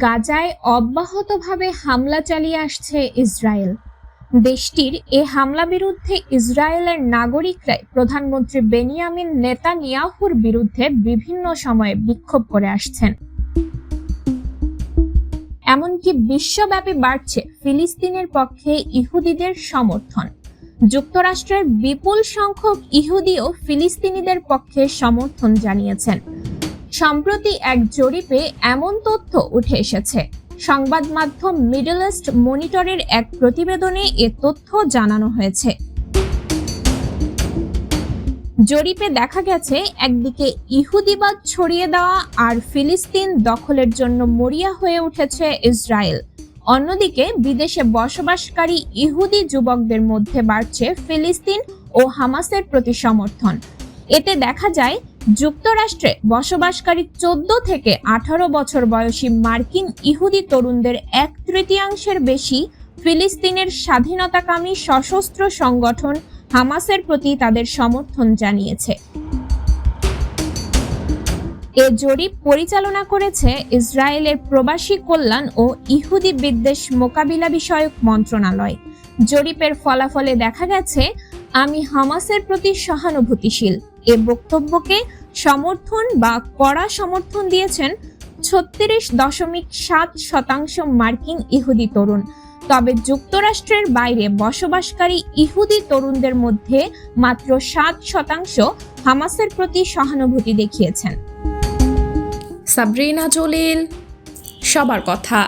গাজায় অব্যাহতভাবে হামলা চালিয়ে আসছে ইসরায়েল। দেশটির এ হামলা বিরুদ্ধে ইসরায়েলের নাগরিকরাই প্রধানমন্ত্রী বেনিয়ামিন নেতানিয়াহুর বিরুদ্ধে বিভিন্ন সময়ে বিক্ষোভ করে আসছেন। এমনকি বিশ্বব্যাপী বাড়ছে ফিলিস্তিনের পক্ষে ইহুদিদের সমর্থন। যুক্তরাষ্ট্রের বিপুল সংখ্যক ইহুদিও ফিলিস্তিনিদের পক্ষে সমর্থন জানিয়েছেন। সম্প্রতি এক জরিপে এমন তথ্য উঠে এসেছে। সংবাদ মাধ্যম মিডল ইস্ট মনিটরের এক প্রতিবেদনে এ তথ্য জানানো হয়েছে। জরিপে দেখা গেছে, একদিকে ইহুদিবাদ ছড়িয়ে দেওয়া আর ফিলিস্তিন দখলের জন্য মরিয়া হয়ে উঠেছে ইসরায়েল, অন্যদিকে বিদেশে বসবাসকারী ইহুদি যুবকদের মধ্যে বাড়ছে ফিলিস্তিন ও হামাসের প্রতি সমর্থন। এতে দেখা যায়, যুক্তরাষ্ট্রে বসবাসকারী 14 থেকে 18 বছর বয়সী মার্কিন ইহুদি তরুণদের 1/3 বেশি ফিলিস্তিনের স্বাধীনতাকামী সশস্ত্র সংগঠন হামাসের প্রতি তাদের সমর্থন জানিয়েছে। এ জরিপ পরিচালনা করেছে ইসরায়েলের প্রবাসী কল্যাণ ও ইহুদি বিদ্বেষ মোকাবিলা বিষয়ক মন্ত্রণালয়। জরিপের ফলাফলে দেখা গেছে, আমি হামাসের প্রতি সহানুভূতিশীল এ বক্তব্যকে সমর্থন বা কড়া সমর্থন দিয়েছেন 36.7% মার্কিন ইহুদি তরুণ। তবে যুক্তরাষ্ট্রের বাইরে বসবাসকারী ইহুদি তরুণদের মধ্যে মাত্র 7% হামাসের প্রতি সহানুভূতি দেখিয়েছেন। সাবরিনা জলিল, সবার কথা।